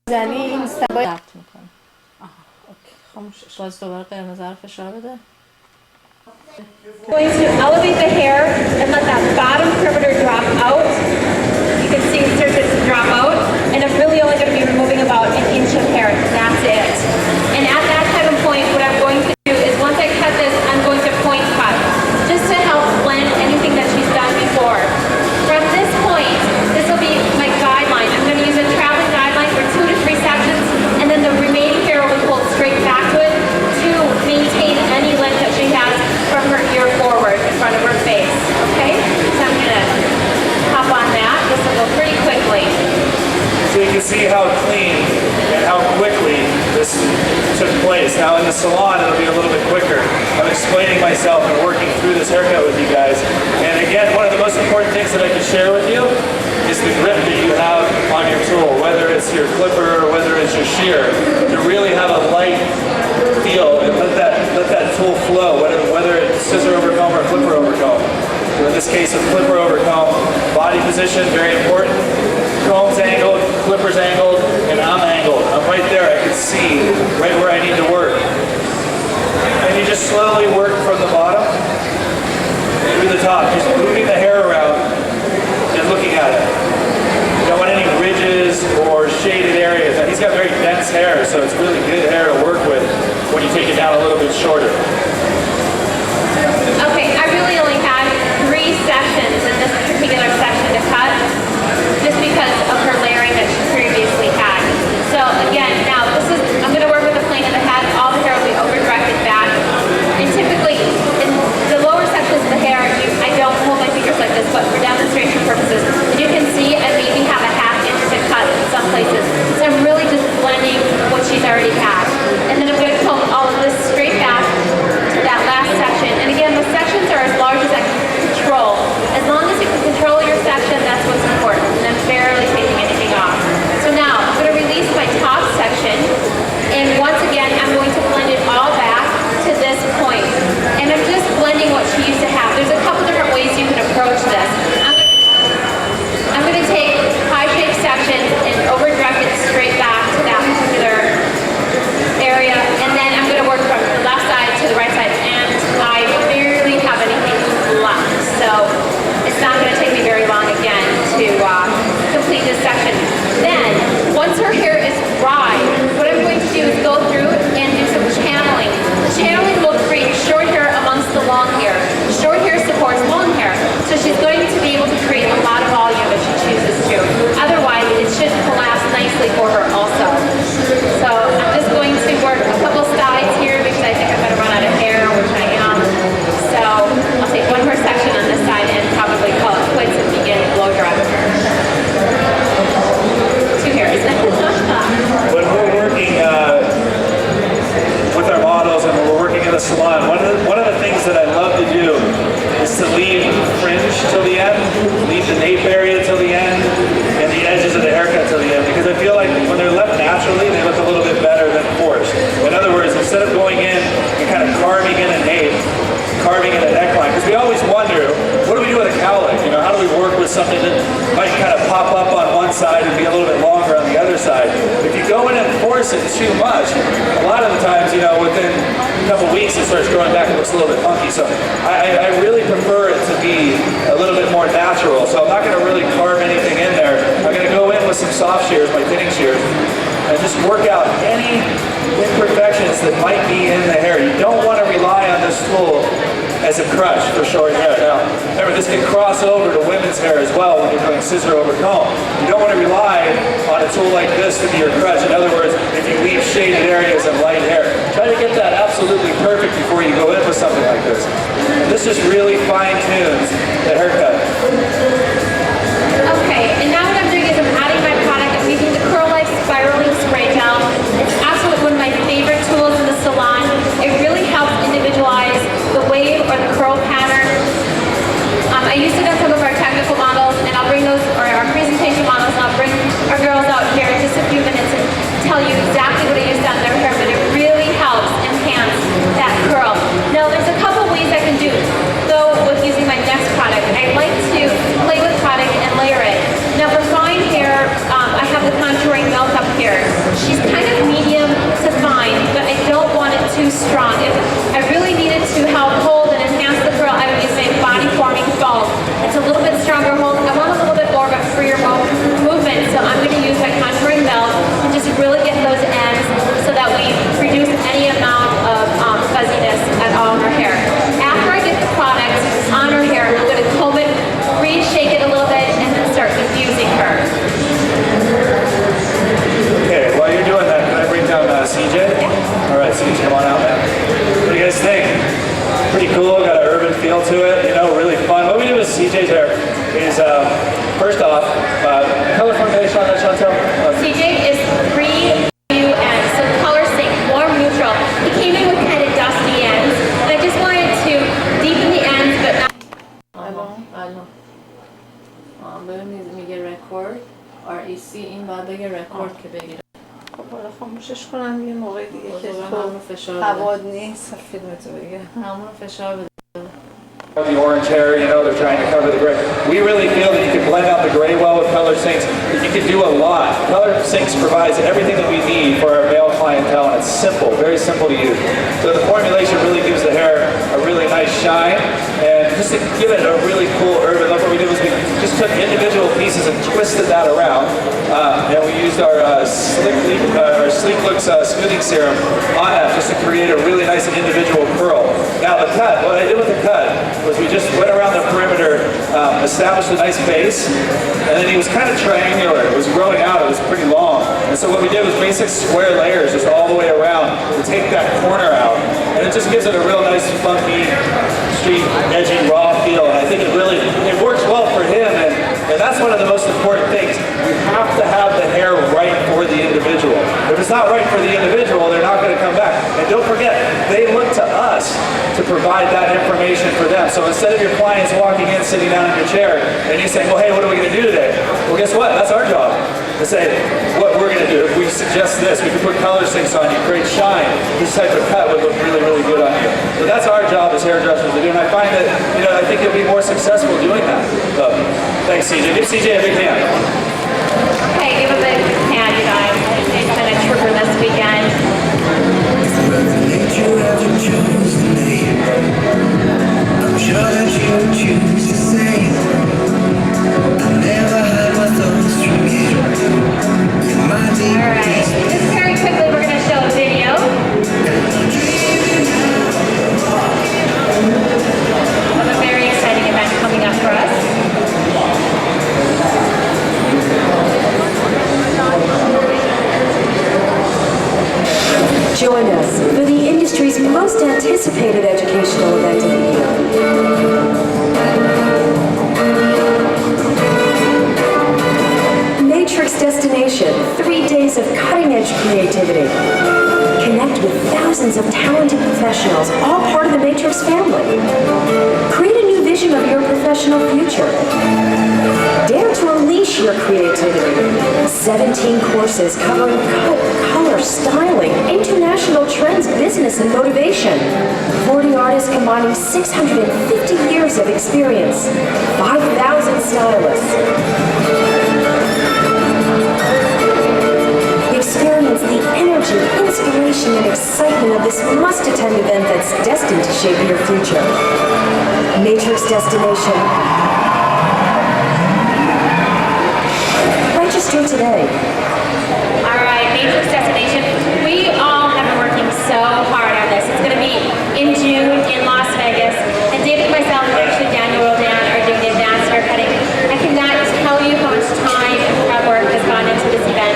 زنی این سبای ضبط میکنه. اوکی خاموشش باز دوباره قرمز رو فشار بده. Going to elevate the hair and let that bottom perimeter drop out. You can see it starts to drop out, and I'm really only going to be removing about an inch of hair. That's it. And at that kind of point, what I'm going to do is once I cut this, I'm going to point cut, just to help blend anything that she's done before. From this point, this will be my guideline. I'm going to use a traveling guideline for 2 to 3 sections, and then the remaining hair will be pulled straight back to it to maintain any length that she has from her ear forward in front of her face. Okay? So I'm going to hop on that. This will go pretty quickly. So you can see how clean and how quickly this took place. Now in the salon, it'll be a little bit quicker. I'm explaining myself and working through this haircut with you guys. And again, one of the most important things that I can share with you is the grip that you have on your tool, whether it's your clipper or whether it's your shear, to really have a light feel and let that tool flow, whether it's scissor over comb or clipper over comb. So in this case, with clipper over comb, body position, very important. Comb's angled, clipper's angled, and I'm angled. I'm right there. I can see right where I need to work. And you just slowly work from the bottom to the top, just moving the hair around and looking at it. You don't want any ridges or shaded areas. Now, he's got very dense hair, so it's really good hair to work with when you take it down a little bit shorter. Okay, I really only had 3 sections in this particular section to cut, just because of her layering that she previously had. So again, now I'm going to work with the plane of the head. All the hair will be over-directed back. And typically, in the lower sections of the hair, I don't hold my fingers like this, but for demonstration purposes, you can see I maybe have a ½ inch to cut in some places. So I'm really just blending what she's already had. And then I'm going to comb all of this straight back to that last section. And again, the sections are as large as I can control. As long as you can control your section, that's what's important. And I'm barely taking anything off. So now I'm going to release my top section. And once again, I'm going to blend it all back to this point. And I'm just blending what she used to have. There's a couple different ways you can approach this. I'm going to take high-shaped sections and over-direct it straight back to that particular area. And then I'm going to work from the left side to the right side. And I barely have anything left. So it's not going to take me very long again to complete this section. Then, once her hair is dry, what I'm going to do is go through and do some channeling. The channeling will create short hair amongst the long hair. Short hair supports long hair. So she's going to be able to create a lot of volume if she chooses to. Otherwise, it should collapse nicely for her also. So I'm just going to work a couple sides here because I think I'm going to run out of hair, which I am. So I'll take one more section on this side and probably call it quits and begin blow dry. 2 hairs. When we're working with our models and we're working in the salon, one of the things that I love to do is to leave fringe till the end, leave the nape area till the end, and the edges of the haircut till the end, because I feel like when they're left naturally, they look a little bit better than forced. In other words, instead of going in and kind of carving in a nape, carving in a neckline, because we always wonder, what do we do with a cowlick? You know, how do we work with something that might kind of pop up on one side and be a little bit longer on the other side? If you go in and force it too much, a lot of the times, you know, within a couple weeks it starts growing back and looks a little bit funky. So I really prefer it to be a little bit more natural. So I'm not going to really carve anything in there. I'm going to go in with some soft shears, my thinning shears, and just work out any imperfections that might be in the hair. You don't want to rely on this tool as a crutch for short hair. Now, remember, this can cross over to women's hair as well when you're doing scissor over comb. You don't want to rely on a tool like this to be your crutch. In other words, if you leave shaded areas and light hair, try to get that absolutely perfect before you go in with something like this. And this just really fine-tunes the haircut. Okay, and now what I'm doing is I'm adding my product. I'm using the Curl Life Spiraling Spray Gel. It's absolutely one of my favorite tools in the salon. It really helps individualize the wave or the curl pattern. I used it on some of our technical models, and I'll bring those, or our presentation models, and I'll bring our girls out here in just a few minutes and tell you exactly what I used on their hair, but it really helps enhance that curl. Now, there's a couple ways I can do, though, with using my next product. I like to play too strong. If I really needed to help hold and enhance the curl, I would use my body forming foam. It's a little bit stronger hold. I want a little bit more of a freer movement, so I'm going to use my contouring belt to just really get those ends so that we reduce any amount of fuzziness at all in her hair. After I get the product on her hair, I'm going to comb it, reshake it a little bit, and then start diffusing her. Okay, while you're doing that, can I bring down CJ? Yeah. All right, CJ, come on out, man. What do you guys think? Pretty cool, got an urban feel to it, you know, really fun. What we do with CJ's hair is, first off, color formulation on that, Chantel? CJ is 3UN, so color sync, warm neutral. He came in with kind of dusty ends, and I just wanted to deepen the ends, but not. الان ببینید میگه رکورد REC این باید بگه رکورد که بگیره خب حالا خاموشش کنم یه موقع دیگه که همون رو فشار بده هواد نیست فیلمتو بگه همون رو فشار بده The orange hair, you know, they're trying to cover the gray. We really feel that you can blend out the gray well with Color Sinks. You can do a lot. Color Sinks provides everything that we need for our male clientele, and it's simple, very simple to use. So the formulation really gives the hair a really nice shine, and just to give it a really cool urban look, what we did was we just took individual pieces and twisted that around, and we used our Sleek Looks smoothing serum on that just to create a really nice individual curl. Now the cut, what I did with the cut was we just went around the perimeter, established a nice base, and then he was kind of triangular. It was growing out, it was pretty long. And so what we did was basic square layers just all the way around to take that corner out. And it just gives it a real nice funky, street, edgy, raw feel. And I think it works well for him, and that's one of the most important things. You have to have the hair right for the individual. If it's not right for the individual, they're not going to come back. And don't forget, they look to us to provide that information for them. So instead of your clients walking in, sitting down in your chair, and you saying, well, hey, what are we going to do today? Well, guess what? That's our job. To say what we're going to do. If we suggest this, we can put Color Sinks on you, create shine. This type of cut would look really, really good on you. So that's our job as hairdressers to do. And I find that, you know, I think you'll be more successful doing that. So, thanks, CJ. Give CJ a big hand. Okay, give a big hand, you guys. It's been a trooper this weekend. I'm sure that you choose to say I never had my thoughts from you. Alright, just very quickly we're going to show a video of a very exciting event coming up for us. Join us for the industry's most anticipated educational event of the year. Matrix Destination, 3 days of cutting-edge creativity. Connect with thousands of talented professionals, all part of the Matrix family. Create a new vision of your professional future. Dare to unleash your creativity. 17 courses covering cut, color, styling, international trends, business, and motivation. 40 artists combining 650 years of experience. 5,000 stylists. Experience the energy, inspiration, and excitement of this must-attend event that's destined to shape your future. Matrix Destination. Register today. Alright, Matrix Destination. We all have been working so hard on this. It's going to be in June in Las Vegas. And David and myself, and actually Daniel Roldan, are doing the advanced haircutting. I cannot tell you how much time and prep work has gone into this event.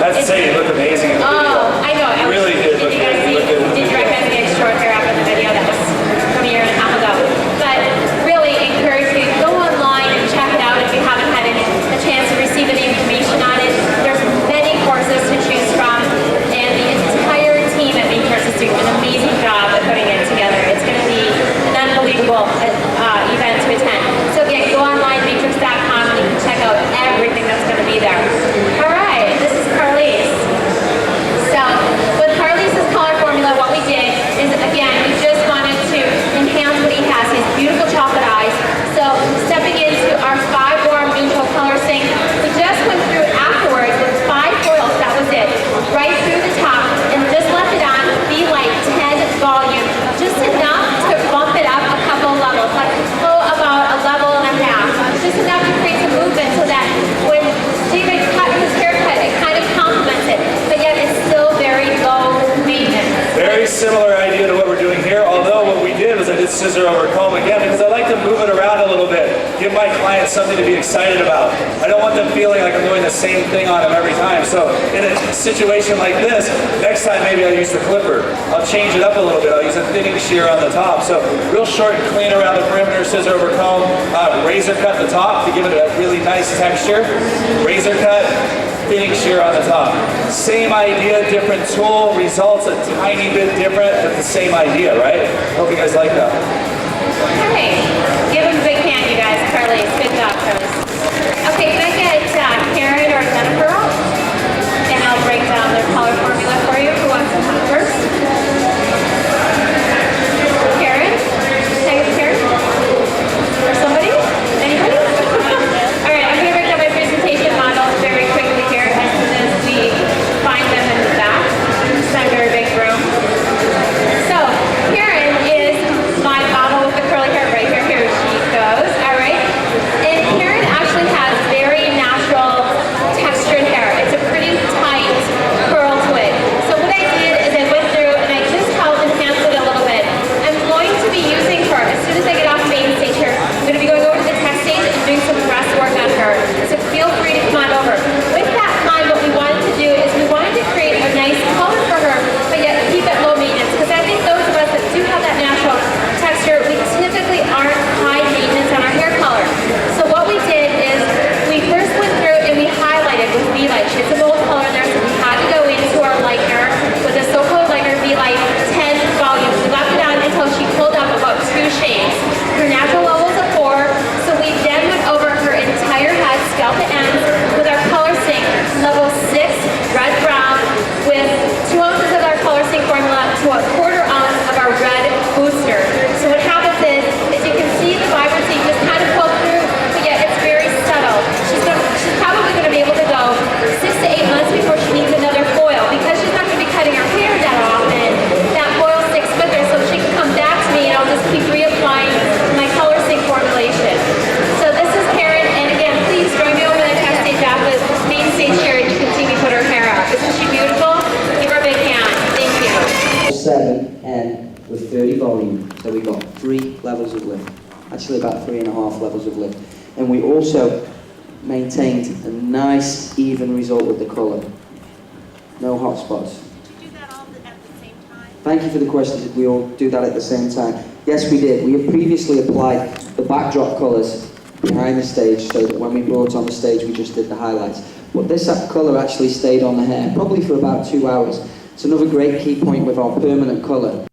I have to say, you look amazing in the video. Oh, I know. You really did. Did you guys see? Did you recognize me in short hair after the video that was from a year and a half ago? But really encourage you to go online and check it out if you haven't had a chance to receive any information on it. There's many courses to choose from, and the entire team at Matrix is doing an amazing job of putting it together. It's going to be them feeling like I'm doing the same thing on them every time. So in a situation like this, next time maybe I'll use the clipper. I'll change it up a little bit. I'll use a thinning shear on the top. So real short and clean around the perimeter, scissor over comb, razor cut the top to give it a really nice texture. Razor cut, thinning shear on the top. Same idea, different tool, results a tiny bit different, but the same idea, right? Hope you guys like that. Okay, give them a big hand, you guys. Carly, good job, Carly. Okay, can I get Karen or Jennifer up? And I'll break down their color formula for you. Who wants to come first? Karen? Can I get Karen? Or somebody? Anybody? All right, I'm going to break down my presentation models very quickly here as soon as we find them in the back. It's not a very big room. So, Karen is my model with the curly hair right here. Here she goes. All right. And Karen actually has very natural textured hair. It's a pretty tight curl to it. So what I did is I went through and I just helped enhance it a little bit. I'm going to be using her as soon as I get off main stage here. I'm going to be going over to the tech stage and doing some press work on her. So feel free to come on over. With that in mind, what we wanted to do is we wanted to create a nice color for her, but yet keep it low maintenance. Because I think those of us that do have that natural texture, we typically aren't high maintenance on our hair color. So what we did is we first went through and we highlighted with V-Light. She has a bold color there, so we had to go into our lightener with a so-called lightener V-Light 10 volumes. We left it on until she pulled up about 2 shades. Her natural level is a 4, so we then went over her entire head, scalp to ends, with our color sync level 6 red brown with 2 ounces of our color sync formula to a 1/4 ounce of our red booster. So what happens is you can see the vibrancy just kind of pull through, but yet it's very subtle. She's probably going to be able to go 6 to 8 months before she needs another foil. Because she's not going to be cutting her hair that often, that foil sticks with her, so she can come back to me and I'll just keep reapplying my color sync formulation. So this is Karen, and again, please join me over the tech stage after the main stage here and continue to put her hair up. Isn't she beautiful? Give her a big hand. Thank you. 7N with 30 volume, so we got 3 levels of lift, actually about 3.5 levels of lift, and we also maintained a nice even result with the colour, no hot spots. Did you do that all at the same time? Thank you for the question. Did we all do that at the same time? Yes, we did. We had previously applied the backdrop colours behind the stage, so that when we brought on the stage we just did the highlights, but this colour actually stayed on the hair probably for about 2 hours. It's another great key point with our permanent colour.